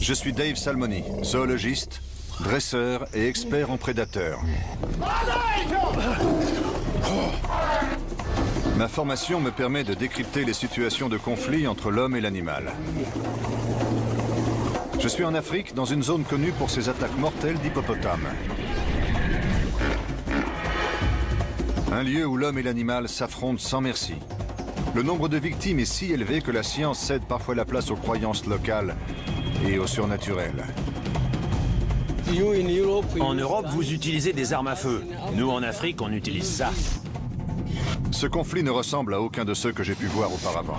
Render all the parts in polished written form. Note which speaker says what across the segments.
Speaker 1: Je suis Dave Salmoni, zoologiste, dresseur et expert en prédateurs. Ma formation me permet de décrypter les situations de conflit entre l'homme et l'animal. Je suis en Afrique, dans une zone connue pour ses attaques mortelles d'hippopotames. Un lieu où l'homme et l'animal s'affrontent sans merci. Le nombre de victimes est si élevé que la science cède parfois la place aux croyances locales et au surnaturel.
Speaker 2: En Europe, vous utilisez des armes à feu. Nous, en Afrique, on utilise ça.
Speaker 1: Ce conflit ne ressemble à aucun de ceux que j'ai pu voir auparavant.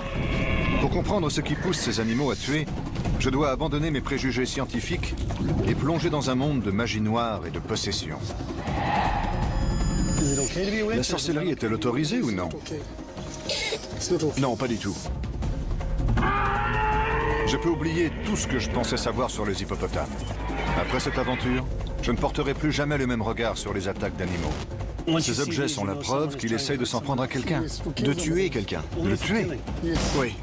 Speaker 1: Pour comprendre ce qui pousse ces animaux à tuer, je dois abandonner mes préjugés scientifiques et plonger dans un monde de magie noire et de possession. La sorcellerie est-elle autorisée ou non? Non, pas du tout. Je peux oublier tout ce que je pensais savoir sur les hippopotames. Après cette aventure, je ne porterai plus jamais le même regard sur les attaques d'animaux. Ces objets sont la preuve qu'il essaye de s'en prendre à quelqu'un. De tuer quelqu'un. De le tuer? Oui.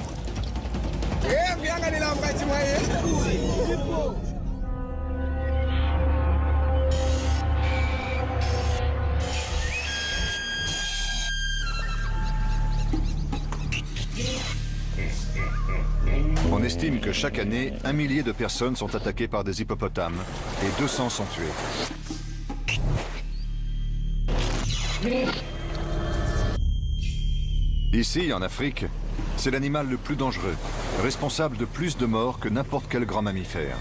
Speaker 1: On estime que chaque année, 1 millier de personnes sont attaquées par des hippopotames et 200 sont tuées. Ici, en Afrique, c'est l'animal le plus dangereux, responsable de plus de morts que n'importe quel grand mammifère.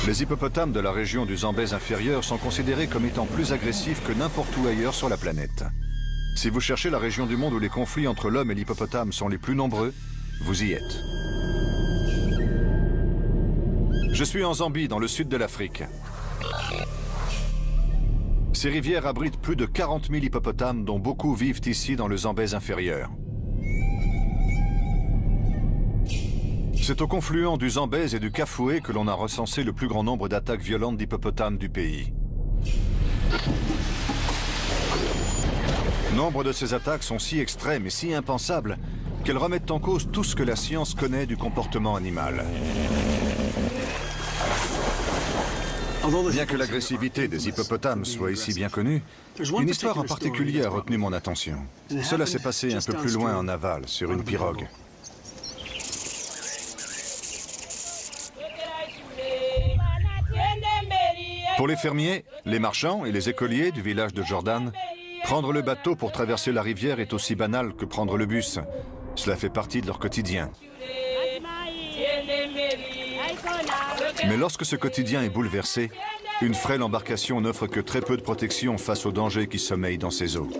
Speaker 1: Les hippopotames de la région du Zambèze inférieur sont considérés comme étant plus agressifs que n'importe où ailleurs sur la planète. Si vous cherchez la région du monde où les conflits entre l'homme et l'hippopotame sont les plus nombreux, vous y êtes. Je suis en Zambie, dans le sud de l'Afrique. Ces rivières abritent plus de 40 000 hippopotames, dont beaucoup vivent ici dans le Zambèze inférieur. C'est au confluent du Zambèze et du Kafoué que l'on a recensé le plus grand nombre d'attaques violentes d'hippopotames du pays. Nombre de ces attaques sont si extrêmes et si impensables qu'elles remettent en cause tout ce que la science connaît du comportement animal. Bien que l'agressivité des hippopotames soit ici bien connue, une histoire en particulier a retenu mon attention. Cela s'est passé un peu plus loin en aval, sur une pirogue. Pour les fermiers, les marchands et les écoliers du village de Jordan, prendre le bateau pour traverser la rivière est aussi banal que prendre le bus. Cela fait partie de leur quotidien. Mais lorsque ce quotidien est bouleversé, une frêle embarcation n'offre que très peu de protection face aux dangers qui sommeillent dans ses eaux.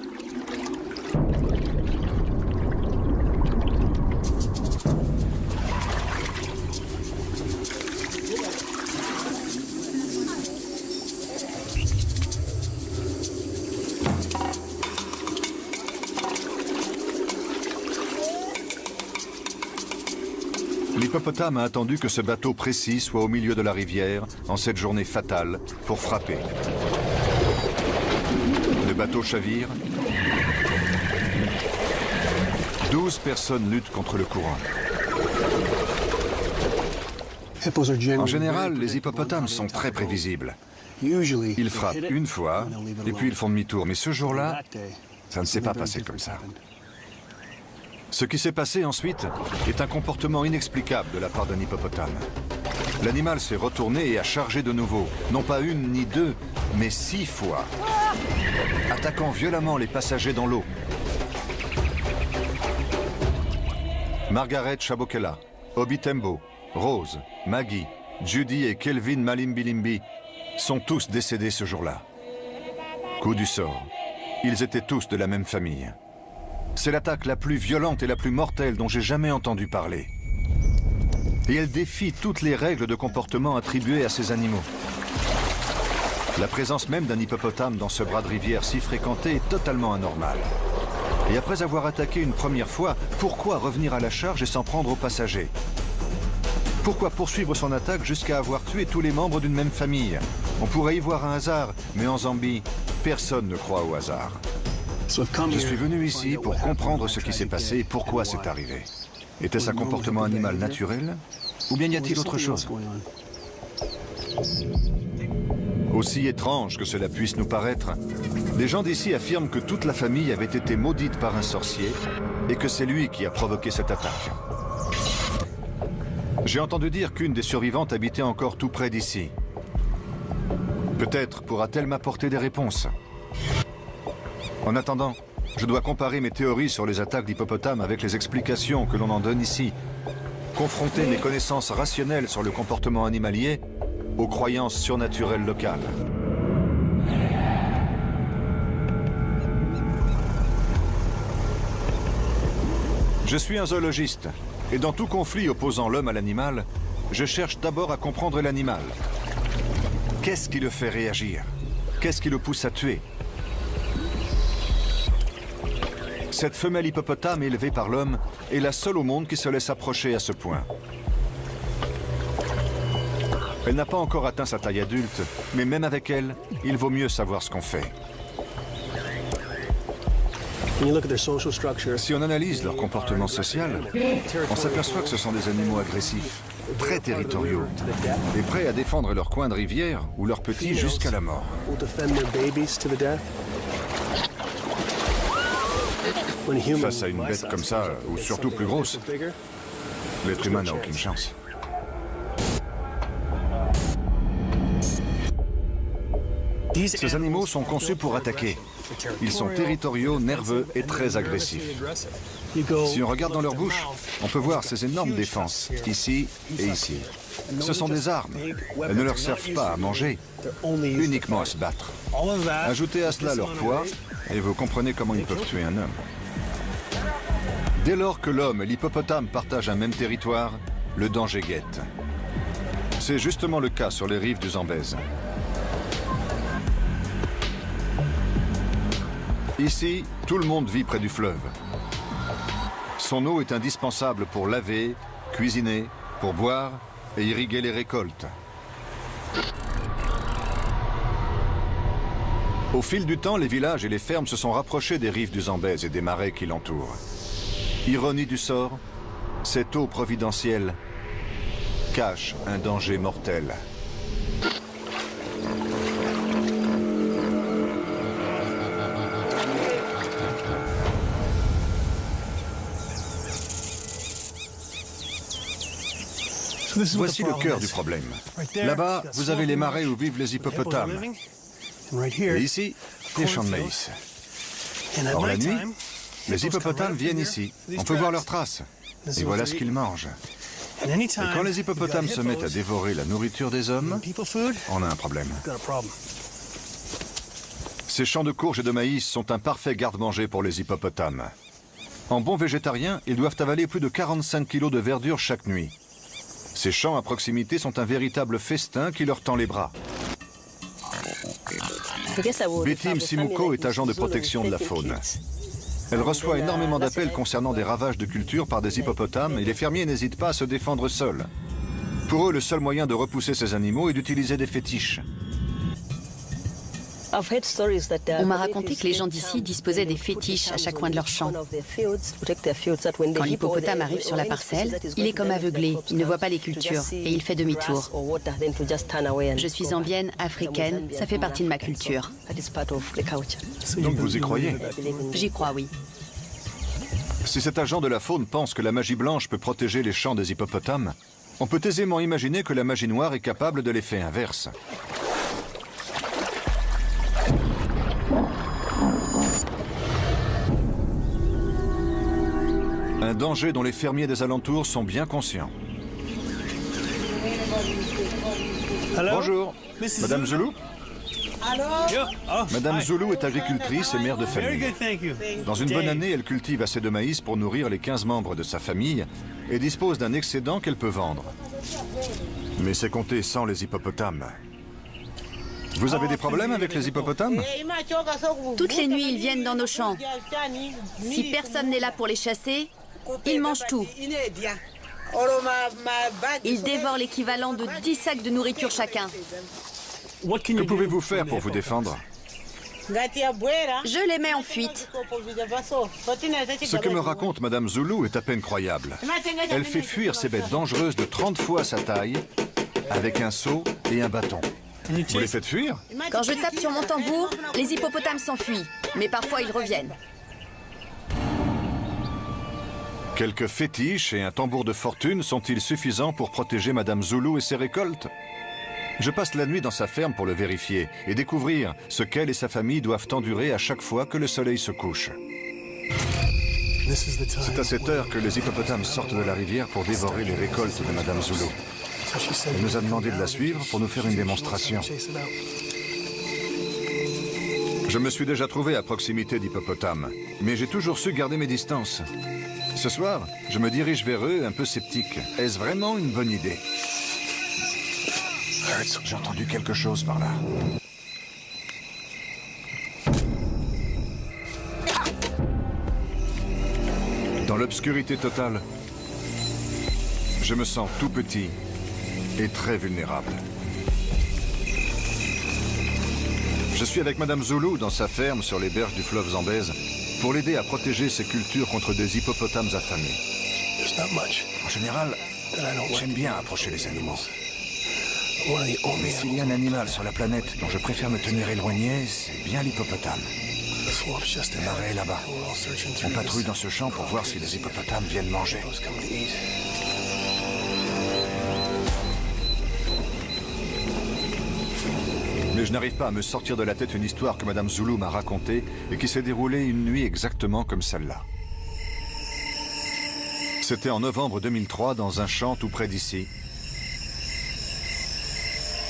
Speaker 1: L'hippopotame a attendu que ce bateau précis soit au milieu de la rivière en cette journée fatale pour frapper. Le bateau chavire. 12 personnes luttent contre le courant. En général, les hippopotames sont très prévisibles. Ils frappent une fois et puis ils font demi-tour. Mais ce jour-là, ça ne s'est pas passé comme ça. Ce qui s'est passé ensuite est un comportement inexplicable de la part d'un hippopotame. L'animal s'est retourné et a chargé de nouveau, non pas une ni deux, mais 6 fois, attaquant violemment les passagers dans l'eau. Margaret Chabokela, Obi Tembo, Rose, Maggie, Judy et Kelvin Malimbilimbi sont tous décédés ce jour-là. Coup du sort. Ils étaient tous de la même famille. C'est l'attaque la plus violente et la plus mortelle dont j'ai jamais entendu parler. Et elle défie toutes les règles de comportement attribuées à ces animaux. La présence même d'un hippopotame dans ce bras de rivière si fréquenté est totalement anormale. Et après avoir attaqué une première fois, pourquoi revenir à la charge et s'en prendre aux passagers? Pourquoi poursuivre son attaque jusqu'à avoir tué tous les membres d'une même famille? On pourrait y voir un hasard, mais en Zambie, personne ne croit au hasard. Je suis venu ici pour comprendre ce qui s'est passé et pourquoi c'est arrivé. Était-ce un comportement animal naturel Ou bien y a-t-il autre chose? Aussi étrange que cela puisse nous paraître, des gens d'ici affirment que toute la famille avait été maudite par un sorcier et que c'est lui qui a provoqué cette attaque. J'ai entendu dire qu'une des survivantes habitait encore tout près d'ici. Peut-être pourra-t-elle m'apporter des réponses. En attendant, je dois comparer mes théories sur les attaques d'hippopotames avec les explications que l'on en donne ici. Confronter mes connaissances rationnelles sur le comportement animalier aux croyances surnaturelles locales. Je suis un zoologiste, et dans tout conflit opposant l'homme à l'animal, je cherche d'abord à comprendre l'animal. Qu'est-ce qui le fait réagir? Qu'est-ce qui le pousse à tuer? Cette femelle hippopotame élevée par l'homme est la seule au monde qui se laisse approcher à ce point. Elle n'a pas encore atteint sa taille adulte, mais même avec elle, il vaut mieux savoir ce qu'on fait. Si on analyse leur comportement social, on s'aperçoit que ce sont des animaux agressifs, très territoriaux, et prêts à défendre leur coin de rivière ou leurs petits jusqu'à la mort. Face à une bête comme ça, ou surtout plus grosse, l'être humain n'a aucune chance. Ces animaux sont conçus pour attaquer. Ils sont territoriaux, nerveux et très agressifs. Si on regarde dans leur bouche, on peut voir ces énormes défenses, ici et ici. Ce sont des armes. Elles ne leur servent pas à manger, uniquement à se battre. Ajoutez à cela leur poids, et vous comprenez comment ils peuvent tuer un homme. Dès lors que l'homme et l'hippopotame partagent un même territoire, le danger guette. C'est justement le cas sur les rives du Zambèze. Ici, tout le monde vit près du fleuve. Son eau est indispensable pour laver, cuisiner, pour boire et irriguer les récoltes. Au fil du temps, les villages et les fermes se sont rapprochés des rives du Zambèze et des marais qui l'entourent. Ironie du sort, cette eau providentielle cache un danger mortel. Voici le cœur du problème. Là-bas, vous avez les marais où vivent les hippopotames. Et ici, les champs de maïs. Or, la nuit, les hippopotames viennent ici. On peut voir leurs traces. Et voilà ce qu'ils mangent. Et quand les hippopotames se mettent à dévorer la nourriture des hommes, on a un problème. Ces champs de courges et de maïs sont un parfait garde-manger pour les hippopotames. En bons végétariens, ils doivent avaler plus de 45 kilos de verdure chaque nuit. Ces champs à proximité sont un véritable festin qui leur tend les bras. Betty Msimuko est agent de protection de la faune. Elle reçoit énormément d'appels concernant des ravages de culture par des hippopotames et les fermiers n'hésitent pas à se défendre seuls. Pour eux, le seul moyen de repousser ces animaux est d'utiliser des fétiches.
Speaker 3: On m'a raconté que les gens d'ici disposaient des fétiches à chaque coin de leur champ. Quand l'hippopotame arrive sur la parcelle, il est comme aveuglé, il ne voit pas les cultures et il fait demi-tour. Je suis zambienne, africaine, ça fait partie de ma culture.
Speaker 1: Donc vous y croyez?
Speaker 3: J'y crois, oui.
Speaker 1: Si cet agent de la faune pense que la magie blanche peut protéger les champs des hippopotames, on peut aisément imaginer que la magie noire est capable de l'effet inverse. Un danger dont les fermiers des alentours sont bien conscients. Bonjour, Madame Zulu. Madame Zulu est agricultrice et mère de famille. Dans une bonne année, elle cultive assez de maïs pour nourrir les 15 membres de sa famille et dispose d'un excédent qu'elle peut vendre. Mais c'est compté sans les hippopotames. Vous avez des problèmes avec les hippopotames?
Speaker 3: Toutes les nuits, ils viennent dans nos champs. Si personne n'est là pour les chasser, ils mangent tout. Ils dévorent l'équivalent de 10 sacs de nourriture chacun.
Speaker 1: Que pouvez-vous faire pour vous défendre?
Speaker 3: Je les mets en fuite.
Speaker 1: Ce que me raconte Madame Zulu est à peine croyable. Elle fait fuir ces bêtes dangereuses de 30 fois sa taille avec un seau et un bâton. Vous les faites fuir?
Speaker 3: Quand je tape sur mon tambour, les hippopotames s'enfuient. Mais parfois, ils reviennent.
Speaker 1: Quelques fétiches et un tambour de fortune sont-ils suffisants pour protéger Madame Zulu et ses récoltes? Je passe la nuit dans sa ferme pour le vérifier et découvrir ce qu'elle et sa famille doivent endurer à chaque fois que le soleil se couche. C'est à cette heure que les hippopotames sortent de la rivière pour dévorer les récoltes de Madame Zulu. Elle nous a demandé de la suivre pour nous faire une démonstration. Je me suis déjà trouvé à proximité d'hippopotames, mais j'ai toujours su garder mes distances. Ce soir, je me dirige vers eux un peu sceptique. Est-ce vraiment une bonne idée? J'ai entendu quelque chose par là. Dans l'obscurité totale, je me sens tout petit et très vulnérable. Je suis avec Madame Zulu dans sa ferme sur les berges du fleuve Zambèze pour l'aider à protéger ses cultures contre des hippopotames affamés. En général, j'aime bien approcher les animaux. Mais s'il y a un animal sur la planète dont je préfère me tenir éloigné, c'est bien l'hippopotame. Le marais est là-bas. On patrouille dans ce champ pour voir si les hippopotames viennent manger. Mais je n'arrive pas à me sortir de la tête une histoire que Madame Zulu m'a racontée et qui s'est déroulée une nuit exactement comme celle-là. C'était en novembre 2003 dans un champ tout près d'ici.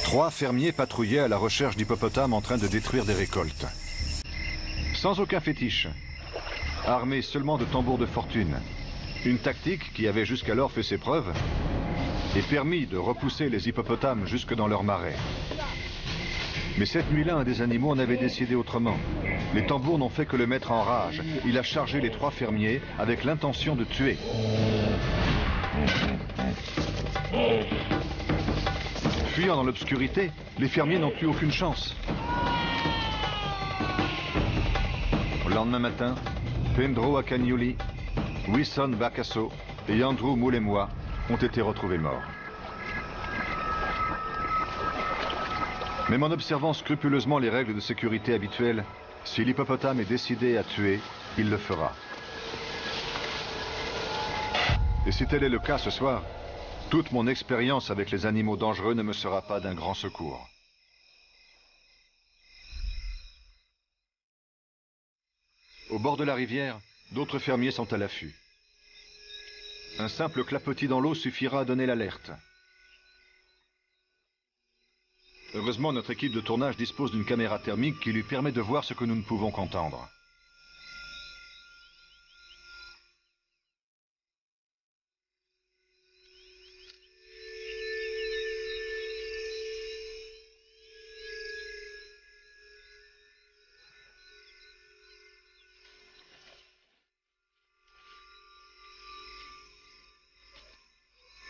Speaker 1: 3 fermiers patrouillaient à la recherche d'hippopotames en train de détruire des récoltes. Sans aucun fétiche, armés seulement de tambours de fortune, une tactique qui avait jusqu'alors fait ses preuves et permis de repousser les hippopotames jusque dans leur marais. Mais cette nuit-là, un des animaux en avait décidé autrement. Les tambours n'ont fait que le mettre en rage. Il a chargé les 3 fermiers avec l'intention de tuer. Fuyant dans l'obscurité, les fermiers n'ont plus aucune chance. Le lendemain matin, Pedro Acagnoli, Wilson Bacasso et Andrew Moulemois ont été retrouvés morts. Même en observant scrupuleusement les règles de sécurité habituelles, si l'hippopotame est décidé à tuer, il le fera. Et si tel est le cas ce soir, toute mon expérience avec les animaux dangereux ne me sera pas d'un grand secours. Au bord de la rivière, d'autres fermiers sont à l'affût. Un simple clapotis dans l'eau suffira à donner l'alerte. Heureusement, notre équipe de tournage dispose d'une caméra thermique qui lui permet de voir ce que nous ne pouvons qu'entendre.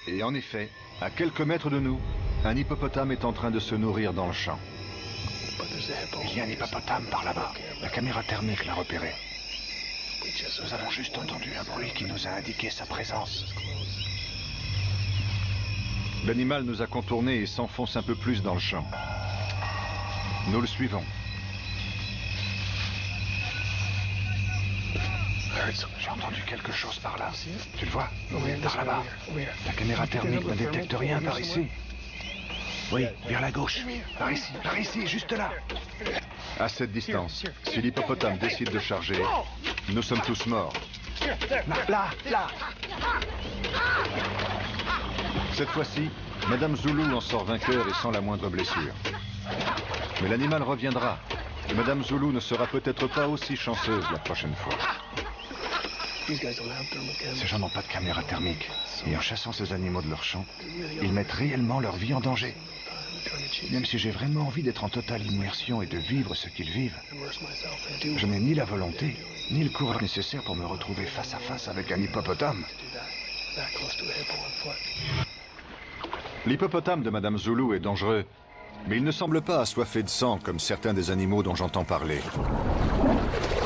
Speaker 1: Et en effet, à quelques mètres de nous, un hippopotame est en train de se nourrir dans le champ. Il y a un hippopotame par là-bas. La caméra thermique l'a repéré. Nous avons juste entendu un bruit qui nous a indiqué sa présence. L'animal nous a contournés et s'enfonce un peu plus dans le champ. Nous le suivons. J'ai entendu quelque chose par là. Tu le vois? Par là-bas. La caméra thermique ne détecte rien par ici. Oui, vers la gauche. Par ici, juste là. À cette distance, si l'hippopotame décide de charger, nous sommes tous morts. Là. Cette fois-ci, Madame Zulu en sort vainqueur et sans la moindre blessure. Mais l'animal reviendra. Et Madame Zulu ne sera peut-être pas aussi chanceuse la prochaine fois. Ces gens n'ont pas de caméra thermique. Et en chassant ces animaux de leur champ, ils mettent réellement leur vie en danger. Même si j'ai vraiment envie d'être en totale immersion et de vivre ce qu'ils vivent, je n'ai ni la volonté, ni le courage nécessaire pour me retrouver face à face avec un hippopotame. L'hippopotame de Madame Zulu est dangereux, mais il ne semble pas assoiffé de sang comme certains des animaux dont j'entends parler.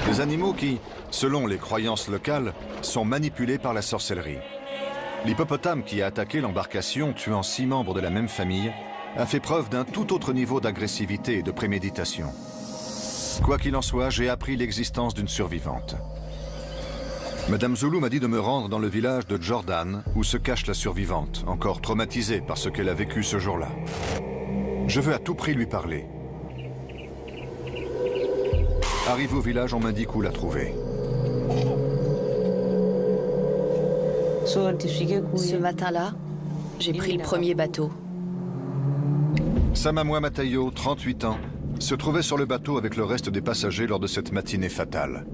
Speaker 1: Des animaux qui, selon les croyances locales, sont manipulés par la sorcellerie. L'hippopotame qui a attaqué l'embarcation, tuant 6 membres de la même famille, a fait preuve d'un tout autre niveau d'agressivité et de préméditation. Quoi qu'il en soit, j'ai appris l'existence d'une survivante. Madame Zulu m'a dit de me rendre dans le village de Jordan, où se cache la survivante, encore traumatisée par ce qu'elle a vécu ce jour-là. Je veux à tout prix lui parler. Arrivé au village, on m'indique où la trouver.
Speaker 3: Ce matin-là, j'ai pris le premier bateau.
Speaker 1: Samamoa Matayo, 38 ans, se trouvait sur le bateau avec le reste des passagers lors de cette matinée fatale.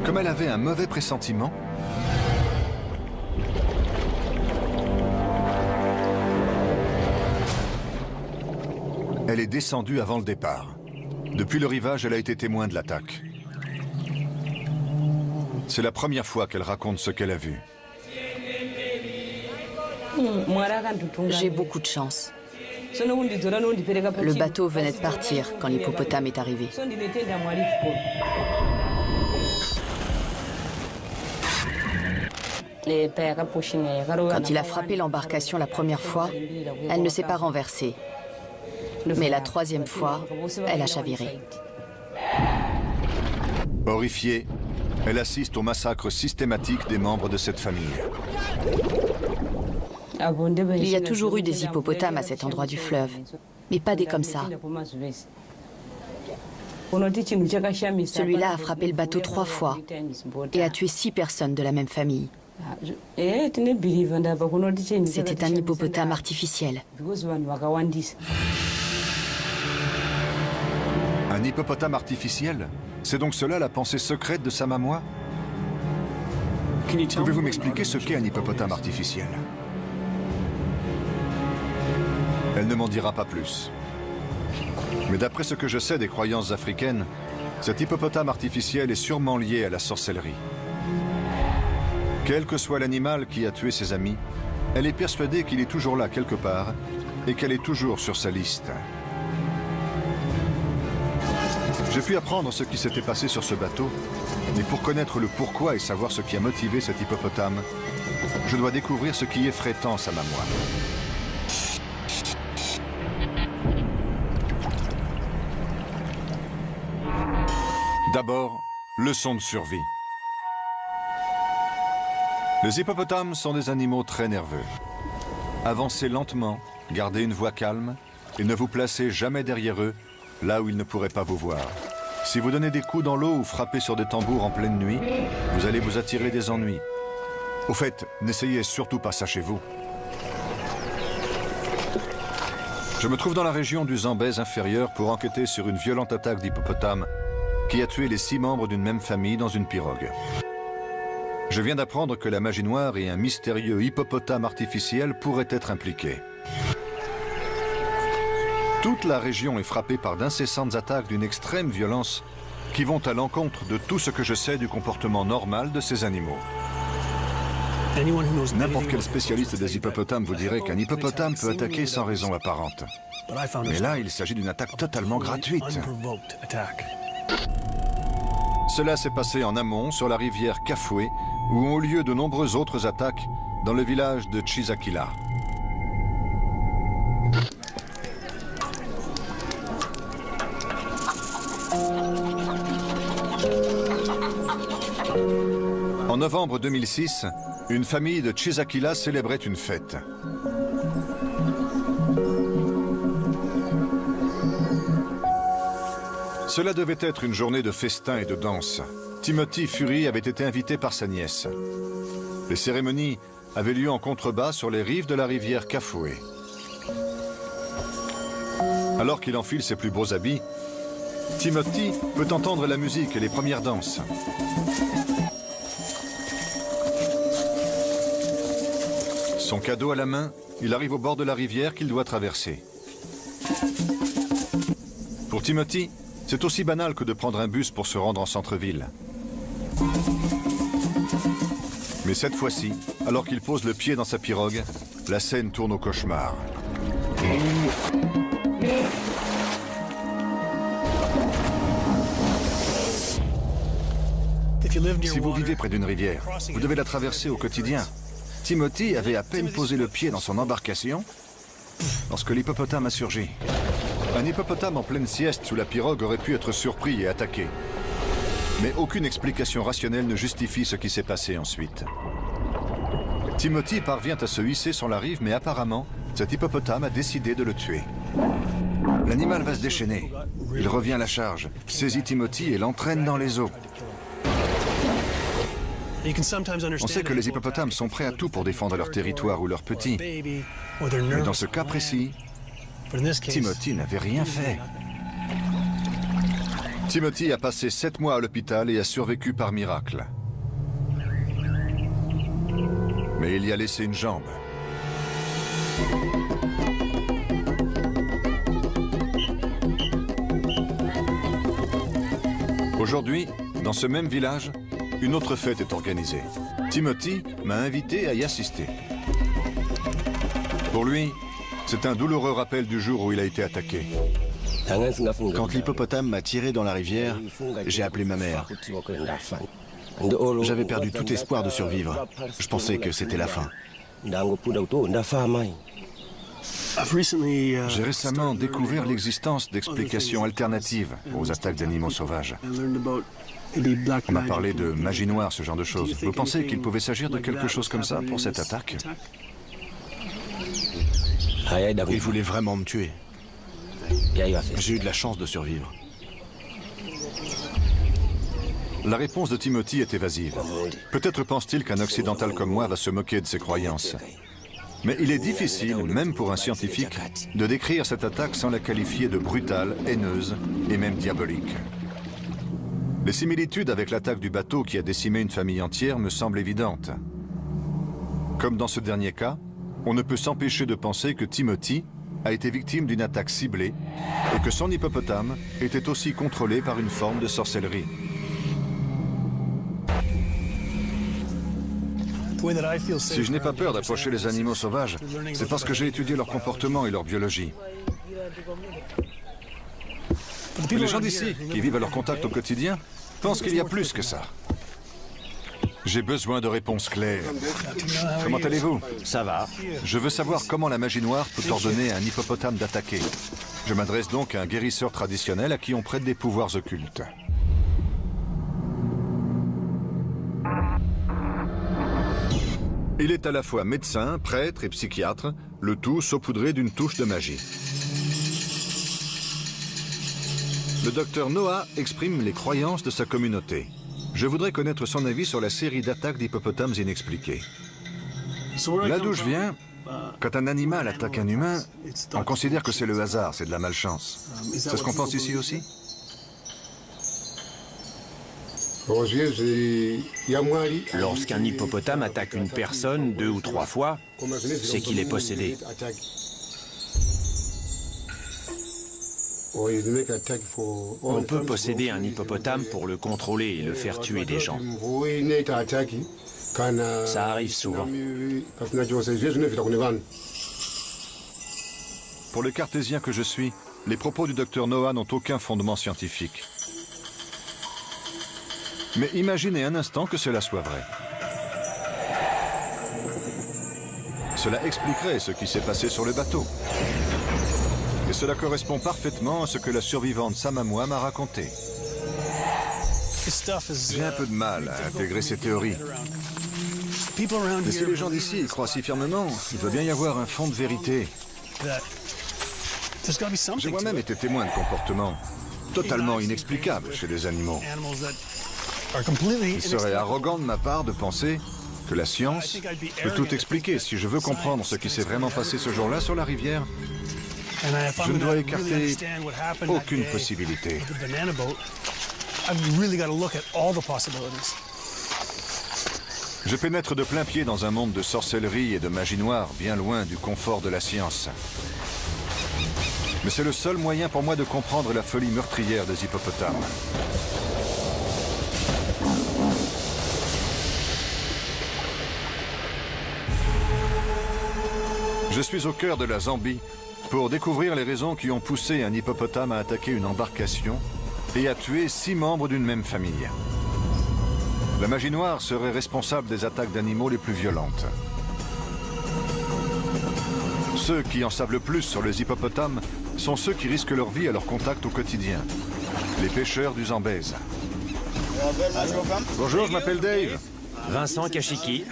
Speaker 1: Comme elle avait un mauvais pressentiment, elle est descendue avant le départ. Depuis le rivage, elle a été témoin de l'attaque. C'est la première fois qu'elle raconte ce qu'elle a vu.
Speaker 3: J'ai beaucoup de chance. Le bateau venait de partir quand l'hippopotame est arrivé. Quand il a frappé l'embarcation la première fois, elle ne s'est pas renversée. Mais la troisième fois, elle a chaviré.
Speaker 1: Horrifiée, elle assiste au massacre systématique des membres de cette famille.
Speaker 3: Il y a toujours eu des hippopotames à cet endroit du fleuve, mais pas des comme ça. Celui-là a frappé le bateau 3 fois et a tué 6 personnes de la même famille. C'était un hippopotame artificiel.
Speaker 1: Un hippopotame artificiel? C'est donc cela la pensée secrète de Samamoa? Pouvez-vous m'expliquer ce qu'est un hippopotame artificiel? Elle ne m'en dira pas plus. Mais d'après ce que je sais des croyances africaines, cet hippopotame artificiel est sûrement lié à la sorcellerie. Quel que soit l'animal qui a tué ses amis, elle est persuadée qu'il est toujours là quelque part et qu'elle est toujours sur sa liste. J'ai pu apprendre ce qui s'était passé sur ce bateau, mais pour connaître le pourquoi et savoir ce qui a motivé cet hippopotame, je dois découvrir ce qui effraie tant Samamoa. D'abord, leçon de survie. Les hippopotames sont des animaux très nerveux. Avancez lentement, gardez une voix calme et ne vous placez jamais derrière eux, là où ils ne pourraient pas vous voir. Si vous donnez des coups dans l'eau ou frappez sur des tambours en pleine nuit, vous allez vous attirer des ennuis. Au fait, n'essayez surtout pas ça chez vous. Je me trouve dans la région du Zambèze inférieur pour enquêter sur une violente attaque d'hippopotame qui a tué les 6 membres d'une même famille dans une pirogue. Je viens d'apprendre que la magie noire et un mystérieux hippopotame artificiel pourraient être impliqués. Toute la région est frappée par d'incessantes attaques d'une extrême violence qui vont à l'encontre de tout ce que je sais du comportement normal de ces animaux. N'importe quel spécialiste des hippopotames vous dirait qu'un hippopotame peut attaquer sans raison apparente. Mais là, il s'agit d'une attaque totalement gratuite. Cela s'est passé en amont, sur la rivière Kafoué, où ont eu lieu de nombreuses autres attaques dans le village de Chisakila. En novembre 2006, une famille de Chisakila célébrait une fête. Cela devait être une journée de festin et de danse. Timothy Fury avait été invité par sa nièce. Les cérémonies avaient lieu en contrebas sur les rives de la rivière Kafoué. Alors qu'il enfile ses plus beaux habits, Timothy peut entendre la musique et les premières danses. Son cadeau à la main, il arrive au bord de la rivière qu'il doit traverser. Pour Timothy, c'est aussi banal que de prendre un bus pour se rendre en centre-ville. Mais Mais cette fois-ci, alors qu'il pose le pied dans sa pirogue, la scène tourne au cauchemar. Si vous vivez près d'une rivière, vous devez la traverser au quotidien. Timothy avait à peine posé le pied dans son embarcation lorsque l'hippopotame a surgi. Un hippopotame en pleine sieste sous la pirogue aurait pu être surpris et attaqué. Mais aucune explication rationnelle ne justifie ce qui s'est passé ensuite. Timothy parvient à se hisser sur la rive, mais apparemment, cet hippopotame a décidé de le tuer. L'animal va se déchaîner. Il revient à la charge, saisit Timothy et l'entraîne dans les eaux. On sait que les hippopotames sont prêts à tout pour défendre leur territoire ou leurs petits. Mais dans ce cas précis, Timothy n'avait rien fait. Timothy a passé 7 mois à l'hôpital et a survécu par miracle. Mais il y a laissé une jambe. Aujourd'hui, dans ce même village, une autre fête est organisée. Timothy m'a invité à y assister. Pour lui, c'est un douloureux rappel du jour où il a été attaqué.
Speaker 4: Quand l'hippopotame m'a tiré dans la rivière, j'ai appelé ma mère. J'avais perdu tout espoir de survivre. Je pensais que c'était la fin.
Speaker 1: J'ai récemment découvert l'existence d'explications alternatives aux attaques d'animaux sauvages. On m'a parlé de magie noire, ce genre de choses. Vous pensez qu'il pouvait s'agir de quelque chose comme ça pour cette attaque?
Speaker 4: Il voulait vraiment me tuer. J'ai eu de la chance de survivre.
Speaker 1: La réponse de Timothy est évasive. Peut-être pense-t-il qu'un occidental comme moi va se moquer de ses croyances. Mais il est difficile, même pour un scientifique, de décrire cette attaque sans la qualifier de brutale, haineuse et même diabolique. Les similitudes avec l'attaque du bateau qui a décimé une famille entière me semblent évidentes. Comme dans ce dernier cas, on ne peut s'empêcher de penser que Timothy a été victime d'une attaque ciblée et que son hippopotame était aussi contrôlé par une forme de sorcellerie. Si je n'ai pas peur d'approcher les animaux sauvages, c'est parce que j'ai étudié leur comportement et leur biologie. Mais les gens d'ici, qui vivent à leur contact au quotidien, pensent qu'il y a plus que ça. J'ai besoin de réponses claires. Comment allez-vous?
Speaker 2: Ça va.
Speaker 1: Je veux savoir comment la magie noire peut ordonner à un hippopotame d'attaquer. Je m'adresse donc à un guérisseur traditionnel à qui on prête des pouvoirs occultes. Il est à la fois médecin, prêtre et psychiatre, le tout saupoudré d'une touche de magie. Le docteur Noah exprime les croyances de sa communauté. Je voudrais connaître son avis sur la série d'attaques d'hippopotames inexpliquées. Là d'où je viens, quand un animal attaque un humain, on considère que c'est le hasard, c'est de la malchance. C'est ce qu'on pense ici aussi?
Speaker 2: Lorsqu'un hippopotame attaque une personne 2 ou 3 fois, c'est qu'il est possédé. On peut posséder un hippopotame pour le contrôler et le faire tuer des gens. Ça arrive souvent.
Speaker 1: Pour le cartésien que je suis, les propos du docteur Noah n'ont aucun fondement scientifique. Mais imaginez un instant que cela soit vrai. Cela expliquerait ce qui s'est passé sur le bateau. Et cela correspond parfaitement à ce que la survivante Samamoua m'a raconté. J'ai un peu de mal à intégrer ces théories. Mais si les gens d'ici y croient si fermement, il doit bien y avoir un fond de vérité. J'ai moi-même été témoin de comportements totalement inexplicables chez des animaux. Il serait arrogant de ma part de penser que la science peut tout expliquer. Si je veux comprendre ce qui s'est vraiment passé ce jour-là sur la rivière, je ne dois écarter aucune possibilité. Je pénètre de plein pied dans un monde de sorcellerie et de magie noire, bien loin du confort de la science. Mais c'est le seul moyen pour moi de comprendre la folie meurtrière des hippopotames. Je suis au cœur de la Zambie pour découvrir les raisons qui ont poussé un hippopotame à attaquer une embarcation et à tuer 6 membres d'une même famille. La magie noire serait responsable des attaques d'animaux les plus violentes. Ceux qui en savent le plus sur les hippopotames sont ceux qui risquent leur vie à leur contact au quotidien. Les pêcheurs du Zambèze. Bonjour, je m'appelle Dave.
Speaker 2: Vincent Kashiki.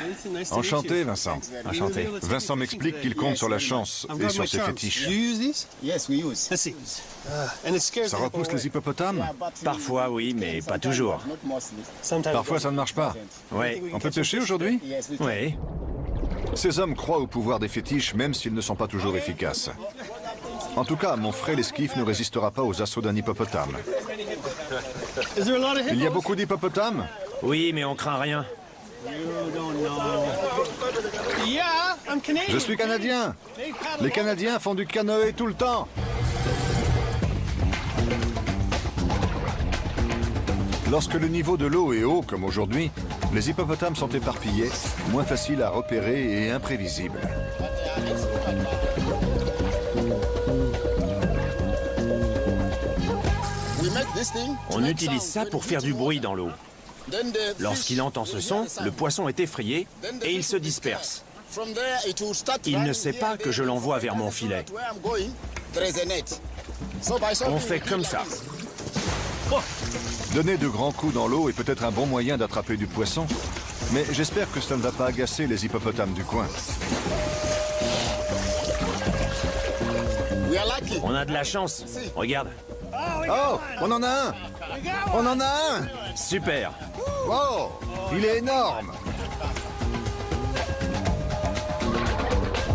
Speaker 1: Enchanté, Vincent.
Speaker 2: Enchanté.
Speaker 1: Vincent m'explique qu'il compte sur la chance et sur ses fétiches. Ça repousse les hippopotames?
Speaker 2: Parfois, oui, mais pas toujours.
Speaker 1: Parfois, ça ne marche pas.
Speaker 2: Oui.
Speaker 1: On peut pêcher aujourd'hui?
Speaker 2: Oui.
Speaker 1: Ces hommes croient au pouvoir des fétiches, même s'ils ne sont pas toujours efficaces. En tout cas, mon frêle esquif ne résistera pas aux assauts d'un hippopotame. Il y a beaucoup d'hippopotames?
Speaker 2: Oui, mais on craint rien.
Speaker 1: Je suis Canadien. Les Canadiens font du canoë tout le temps. Lorsque le niveau de l'eau est haut, comme aujourd'hui, les hippopotames sont éparpillés, moins faciles à repérer et imprévisibles.
Speaker 2: On utilise ça pour faire du bruit dans l'eau. Lorsqu'il entend ce son, le poisson est effrayé et il se disperse. Il ne sait pas que je l'envoie vers mon filet. On fait comme ça.
Speaker 1: Donner de grands coups dans l'eau est peut-être un bon moyen d'attraper du poisson, mais j'espère que ça ne va pas agacer les hippopotames du coin.
Speaker 2: On a de la chance. Regarde.
Speaker 1: Oh, on en a un! On en a un!
Speaker 2: Super.
Speaker 1: Wow, il est énorme!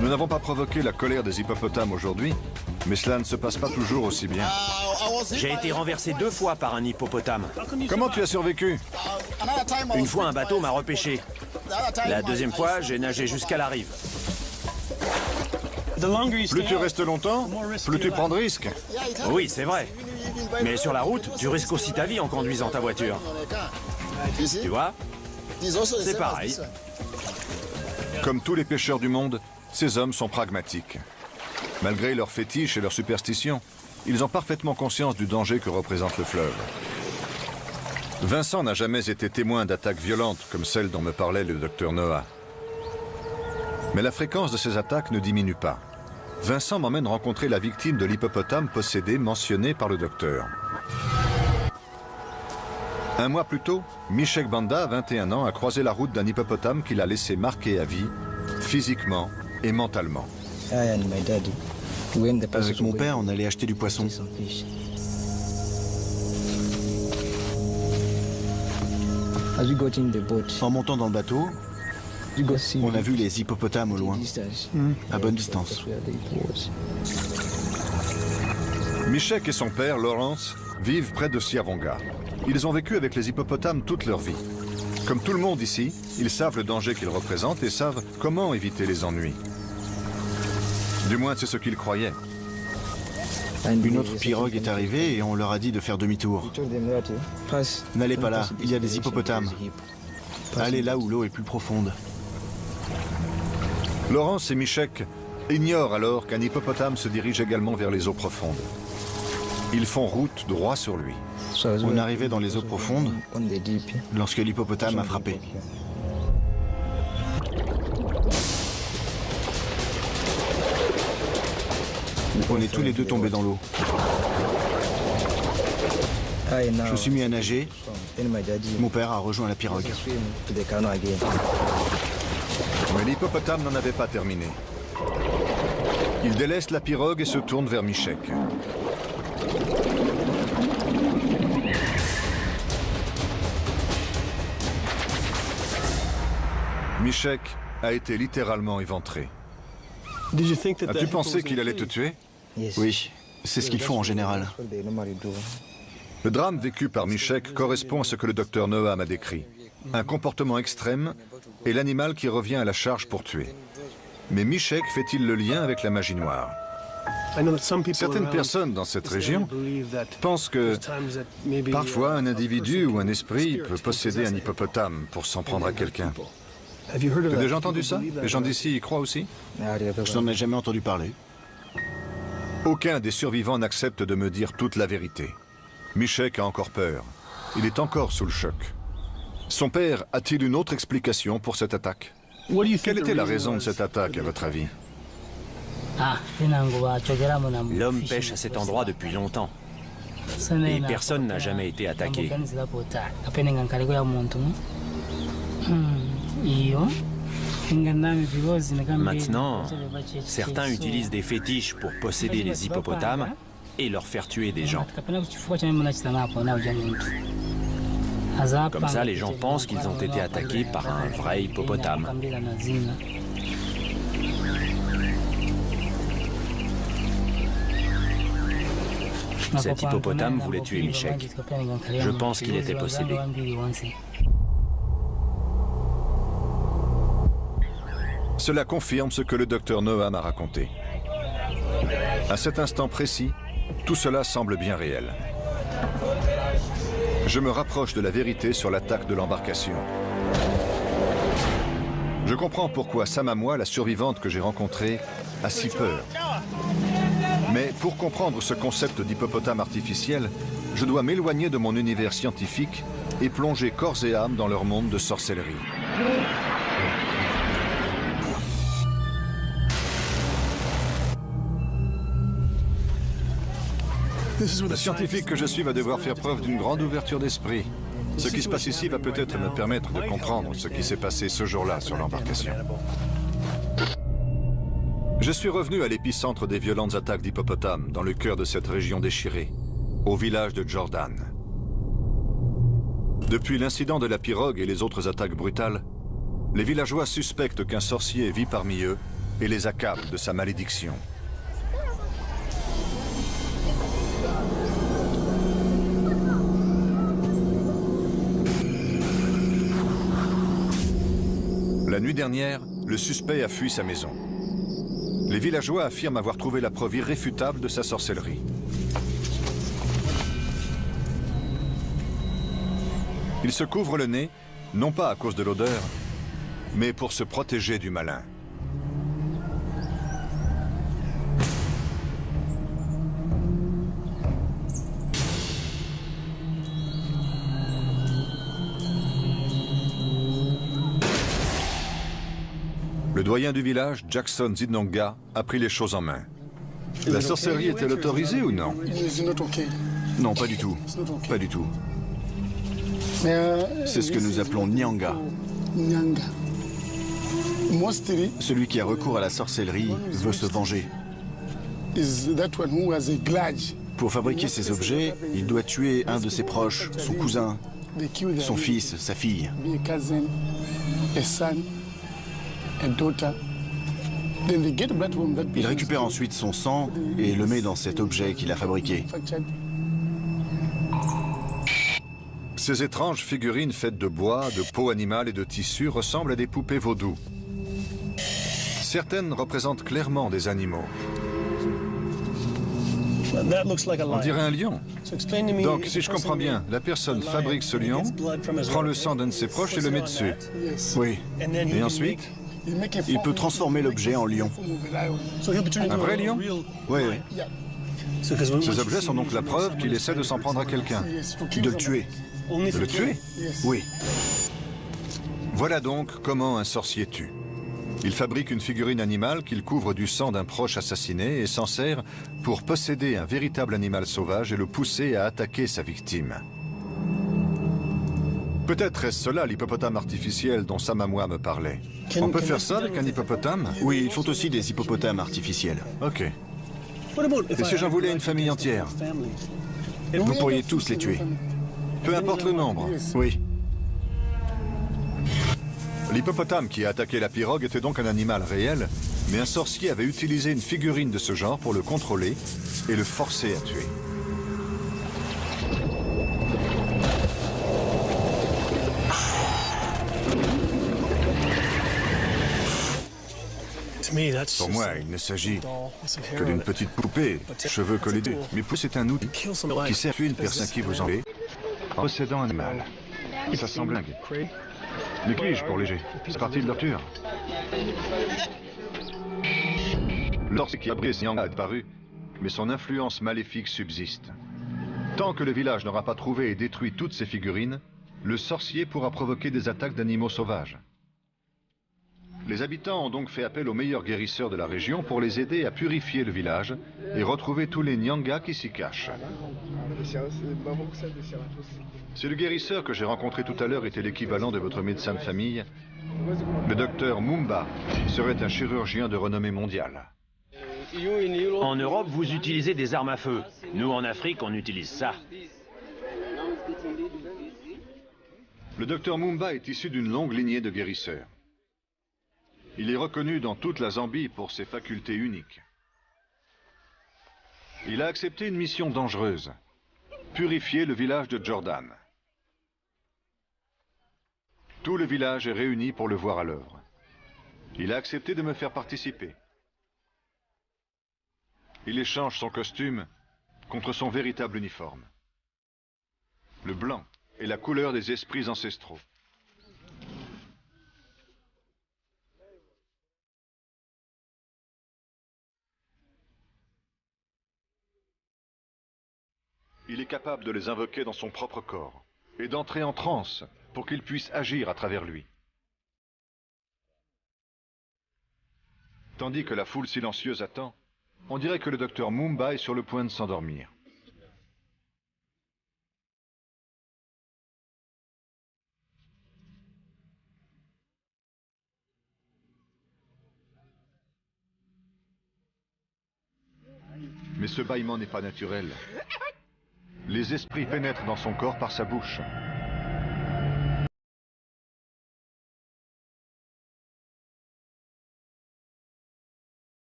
Speaker 1: Nous n'avons pas provoqué la colère des hippopotames aujourd'hui, mais cela ne se passe pas toujours aussi bien.
Speaker 2: J'ai été renversé 2 fois par un hippopotame.
Speaker 1: Comment tu as survécu?
Speaker 2: Une fois, un bateau m'a repêché. La deuxième fois, j'ai nagé jusqu'à la rive.
Speaker 1: Plus tu restes longtemps, plus tu prends de risques.
Speaker 2: Oui, c'est vrai. Mais sur la route, tu risques aussi ta vie en conduisant ta voiture. Tu vois? C'est pareil.
Speaker 1: Comme tous les pêcheurs du monde, ces hommes sont pragmatiques. Malgré leurs fétiches et leurs superstitions, ils ont parfaitement conscience du danger que représente le fleuve. Vincent n'a jamais été témoin d'attaques violentes comme celle dont me parlait le docteur Noah. Mais la fréquence de ces attaques ne diminue pas. Vincent m'emmène rencontrer la victime de l'hippopotame possédé mentionnée par le docteur. Un mois plus tôt, Michek Banda, 21 ans, a croisé la route d'un hippopotame qui l'a laissé marqué à vie, physiquement et mentalement.
Speaker 4: Avec mon père, on allait acheter du poisson. En montant dans le bateau, on a vu les hippopotames au loin, à bonne distance.
Speaker 1: Michek et son père, Lawrence, vivent près de Siavonga. Ils ont vécu avec les hippopotames toute leur vie. Comme tout le monde ici, ils savent le danger qu'ils représentent et savent comment éviter les ennuis. Du moins, c'est ce qu'ils croyaient.
Speaker 4: Une autre pirogue est arrivée et on leur a dit de faire demi-tour. N'allez pas là, il y a des hippopotames. Allez là où l'eau est plus profonde.
Speaker 1: Lawrence et Michek ignorent alors qu'un hippopotame se dirige également vers les eaux profondes. Ils font route droit sur lui.
Speaker 4: On arrivait dans les eaux profondes lorsque l'hippopotame a frappé. On est tous les deux tombés dans l'eau. Je me suis mis à nager. Mon père a rejoint la pirogue.
Speaker 1: Mais l'hippopotame n'en avait pas terminé. Il délaisse la pirogue et se tourne vers Michek. Michek a été littéralement éventré. As-tu pensé qu'il allait te tuer?
Speaker 4: Oui, c'est ce qu'ils font en général.
Speaker 1: Le drame vécu par Michek correspond à ce que le docteur Noah m'a décrit. Un comportement extrême et l'animal qui revient à la charge pour tuer. Mais Michek fait-il le lien avec la magie noire? Certaines personnes dans cette région pensent que parfois un individu ou un esprit peut posséder un hippopotame pour s'en prendre à quelqu'un. T'as déjà entendu ça? Les gens d'ici y croient aussi?
Speaker 4: Je n'en ai jamais entendu parler.
Speaker 1: Aucun des survivants n'accepte de me dire toute la vérité. Michek a encore peur. Il est encore sous le choc. Son père a-t-il une autre explication pour cette attaque? Quelle était la raison de cette attaque, à votre avis?
Speaker 2: L'homme pêche à cet endroit depuis longtemps. Et personne n'a jamais été attaqué. Maintenant, certains utilisent des fétiches pour posséder les hippopotames et leur faire tuer des gens. Comme ça, les gens pensent qu'ils ont été attaqués par un vrai hippopotame. Cet hippopotame voulait tuer Michek. Je pense qu'il était possédé.
Speaker 1: Cela confirme ce que le docteur Noah m'a raconté. À cet instant précis, tout cela semble bien réel. Je me rapproche de la vérité sur l'attaque de l'embarcation. Je comprends pourquoi Samamois, la survivante que j'ai rencontrée, a si peur. Mais pour comprendre ce concept d'hippopotame artificiel, je dois m'éloigner de mon univers scientifique et plonger corps et âme dans leur monde de sorcellerie. Le scientifique que je suis va devoir faire preuve d'une grande ouverture d'esprit. Ce qui se passe ici va peut-être me permettre de comprendre ce qui s'est passé ce jour-là sur l'embarcation. Je suis revenu à l'épicentre des violentes attaques d'hippopotames, dans le cœur de cette région déchirée, au village de Jordan. Depuis l'incident de la pirogue et les autres attaques brutales, les villageois suspectent qu'un sorcier vit parmi eux et les accable de sa malédiction. La nuit dernière, le suspect a fui sa maison. Les villageois affirment avoir trouvé la preuve irréfutable de sa sorcellerie. Il se couvre le nez, non pas à cause de l'odeur, mais pour se protéger du malin. Le doyen du village, Jackson Zidonga, a pris les choses en main. La sorcellerie est-elle autorisée ou non?
Speaker 4: Non, pas du tout. Pas du tout. C'est ce que nous appelons Nyanga. Celui qui a recours à la sorcellerie veut se venger. Pour fabriquer ces objets, il doit tuer un de ses proches, son cousin, son fils, sa fille. Il récupère ensuite son sang et le met dans cet objet qu'il a fabriqué.
Speaker 1: Ces étranges figurines faites de bois, de peau animale et de tissu ressemblent à des poupées vaudou. Certaines représentent clairement des animaux. On dirait un lion. Donc, si je comprends bien, la personne fabrique ce lion, prend le sang d'un de ses proches et le met dessus.
Speaker 4: Oui.
Speaker 1: Et ensuite,
Speaker 4: il peut transformer l'objet en lion.
Speaker 1: un vrai lion?
Speaker 4: Oui.
Speaker 1: Ces objets sont donc la preuve qu'il essaie de s'en prendre à quelqu'un.
Speaker 4: De le tuer.
Speaker 1: De le tuer?
Speaker 4: Oui.
Speaker 1: Voilà donc comment un sorcier tue. Il fabrique une figurine animale qu'il couvre du sang d'un proche assassiné et s'en sert pour posséder un véritable animal sauvage et le pousser à attaquer sa victime. Peut-être est-ce cela l'hippopotame artificiel dont Samamois me parlait. On peut faire ça avec un hippopotame?
Speaker 4: Oui, ils font aussi des hippopotames artificiels.
Speaker 1: Ok. Et si j'en voulais une famille entière?
Speaker 4: Vous pourriez tous les tuer.
Speaker 1: Peu importe le nombre.
Speaker 4: Oui.
Speaker 1: L'hippopotame qui a attaqué la pirogue était donc un animal réel, mais un sorcier avait utilisé une figurine de ce genre pour le contrôler et le forcer à tuer. Pour moi, il ne s'agit que d'une petite poupée, cheveux collés dessus. Mais c'est un outil qui sert à tuer une personne qui vous en fait en possédant un animal. Ça sent blingue. Néglige pour léger. C'est parti de l'orture. Lorsqu'il a brisé Nyanga a disparu, mais son influence maléfique subsiste. Tant que le village n'aura pas trouvé et détruit toutes ces figurines, le sorcier pourra provoquer des attaques d'animaux sauvages. Les habitants ont donc fait appel aux meilleurs guérisseurs de la région pour les aider à purifier le village et retrouver tous les Nyanga qui s'y cachent. Si le guérisseur que j'ai rencontré tout à l'heure était l'équivalent de votre médecin de famille, le docteur Mumba serait un chirurgien de renommée mondiale.
Speaker 2: En Europe, vous utilisez des armes à feu. Nous, en Afrique, on utilise ça.
Speaker 1: Le docteur Mumba est issu d'une longue lignée de guérisseurs. Il est reconnu dans toute la Zambie pour ses facultés uniques. Il a accepté une mission dangereuse, purifier le village de Jordan. Tout le village est réuni pour le voir à l'œuvre. Il a accepté de me faire participer. Il échange son costume contre son véritable uniforme. Le blanc est la couleur des esprits ancestraux. Il est capable de les invoquer dans son propre corps et d'entrer en transe pour qu'ils puissent agir à travers lui. Tandis que la foule silencieuse attend, on dirait que le docteur Mumba est sur le point de s'endormir. Mais ce bâillement n'est pas naturel. Les esprits pénètrent dans son corps par sa bouche.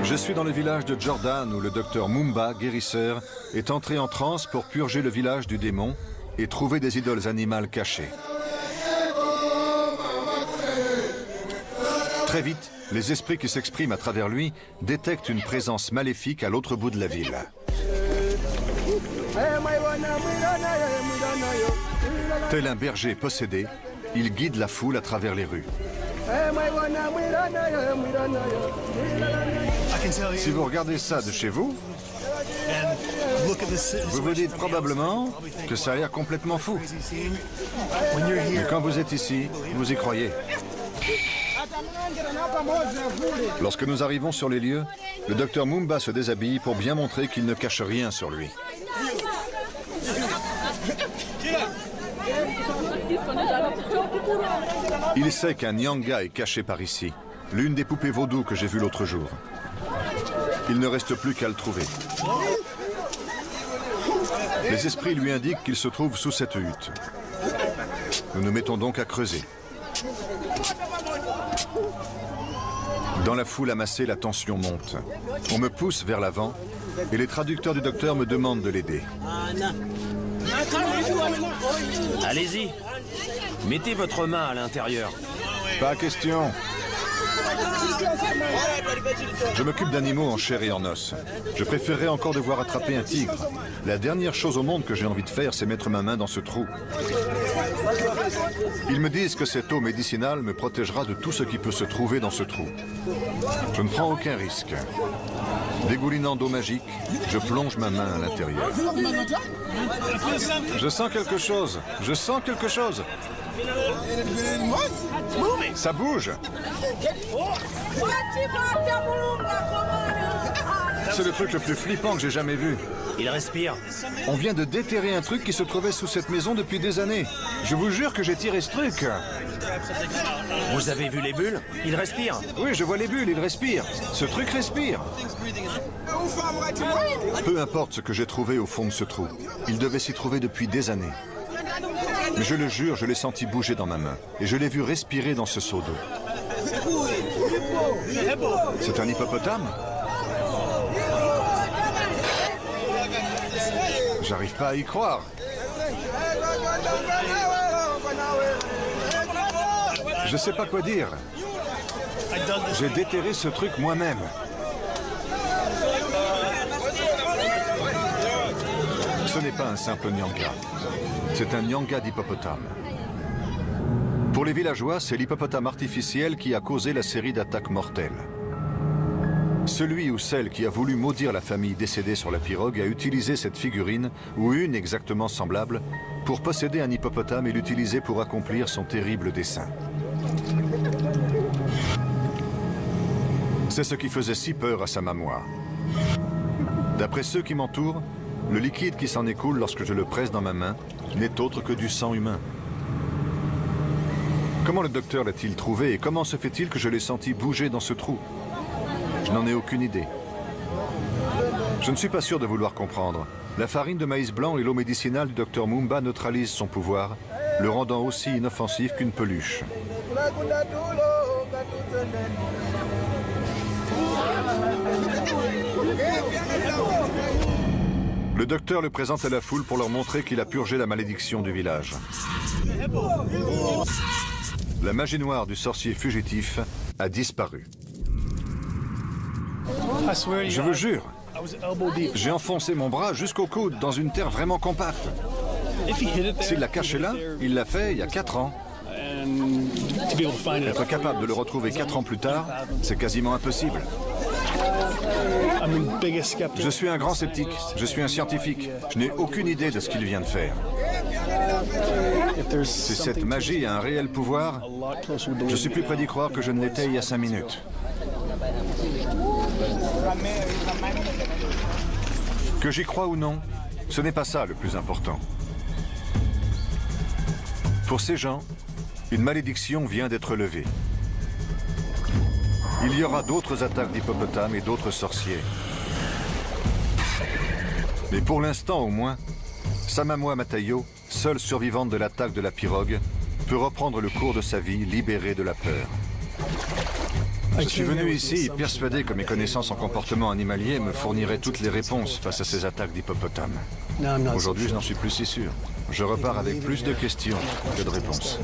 Speaker 1: Je suis dans le village de Jordan où le docteur Mumba, guérisseur, est entré en transe pour purger le village du démon et trouver des idoles animales cachées. Très vite, les esprits qui s'expriment à travers lui détectent une présence maléfique à l'autre bout de la ville. Tel un berger possédé, il guide la foule à travers les rues. Si vous regardez ça de chez vous, vous vous dites probablement que ça a l'air complètement fou. Mais quand vous êtes ici, vous y croyez. Lorsque nous arrivons sur les lieux, le docteur Mumba se déshabille pour bien montrer qu'il ne cache rien sur lui. Il sait qu'un Nyanga est caché par ici, l'une des poupées vaudou que j'ai vues l'autre jour. Il ne reste plus qu'à le trouver. Les esprits lui indiquent qu'il se trouve sous cette hutte. Nous nous mettons donc à creuser. Dans la foule amassée, la tension monte. On me pousse vers l'avant et les traducteurs du docteur me demandent de l'aider.
Speaker 2: Allez-y. Mettez votre main à l'intérieur.
Speaker 1: Pas question. Je m'occupe d'animaux en chair et en os. Je préférerais encore devoir attraper un tigre. La dernière chose au monde que j'ai envie de faire, c'est mettre ma main dans ce trou. Ils me disent que cette eau médicinale me protégera de tout ce qui peut se trouver dans ce trou. Je ne prends aucun risque. Dégoulinant d'eau magique, je plonge ma main à l'intérieur. Je sens quelque chose. Je sens quelque chose. Ça bouge. C'est le truc le plus flippant que j'ai jamais vu.
Speaker 2: Il respire.
Speaker 1: On vient de déterrer un truc qui se trouvait sous cette maison depuis des années. Je vous jure que j'ai tiré ce truc.
Speaker 2: Vous avez vu les bulles? Il respire.
Speaker 1: Oui, je vois les bulles, il respire. Ce truc respire. Peu importe ce que j'ai trouvé au fond de ce trou. Il devait s'y trouver depuis des années. Mais je le jure, je l'ai senti bouger dans ma main. Et je l'ai vu respirer dans ce seau d'eau. C'est un hippopotame? J'arrive pas à y croire. Je sais pas quoi dire. J'ai déterré ce truc moi-même. Ce n'est pas un simple nyanga. C'est un nyanga d'hippopotame. Pour les villageois, c'est l'hippopotame artificiel qui a causé la série d'attaques mortelles. Celui ou celle qui a voulu maudire la famille décédée sur la pirogue a utilisé cette figurine, ou une exactement semblable, pour posséder un hippopotame et l'utiliser pour accomplir son terrible dessein. C'est ce qui faisait si peur à sa mémoire. D'après ceux qui m'entourent, le liquide qui s'en écoule lorsque je le presse dans ma main n'est autre que du sang humain. Comment le docteur l'a-t-il trouvé et comment se fait-il que je l'ai senti bouger dans ce trou? Je n'en ai aucune idée. Je ne suis pas sûr de vouloir comprendre. La farine de maïs blanc et l'eau médicinale du docteur Mumba neutralisent son pouvoir, le rendant aussi inoffensif qu'une peluche. Le docteur le présente à la foule pour leur montrer qu'il a purgé la malédiction du village. La magie noire du sorcier fugitif a disparu. Je vous jure, j'ai enfoncé mon bras jusqu'au coude dans une terre vraiment compacte. S'il l'a caché là, il l'a fait il y a 4 ans. Être capable de le retrouver 4 ans plus tard, c'est quasiment impossible. Je suis un grand sceptique, je suis un scientifique. Je n'ai aucune idée de ce qu'il vient de faire. Si cette magie a un réel pouvoir, je suis plus près d'y croire que je ne l'étais il y a 5 minutes. Que j'y croie ou non, ce n'est pas ça le plus important. Pour ces gens, une malédiction vient d'être levée. Il y aura d'autres attaques d'hippopotames et d'autres sorciers. Mais pour l'instant au moins, Samamoa Matayo, seule survivante de l'attaque de la pirogue, peut reprendre le cours de sa vie libérée de la peur. Je suis venu ici persuadé que mes connaissances en comportement animalier me fourniraient toutes les réponses face à ces attaques d'hippopotames. Aujourd'hui, je n'en suis plus si sûr. Je repars avec plus de questions que de réponses.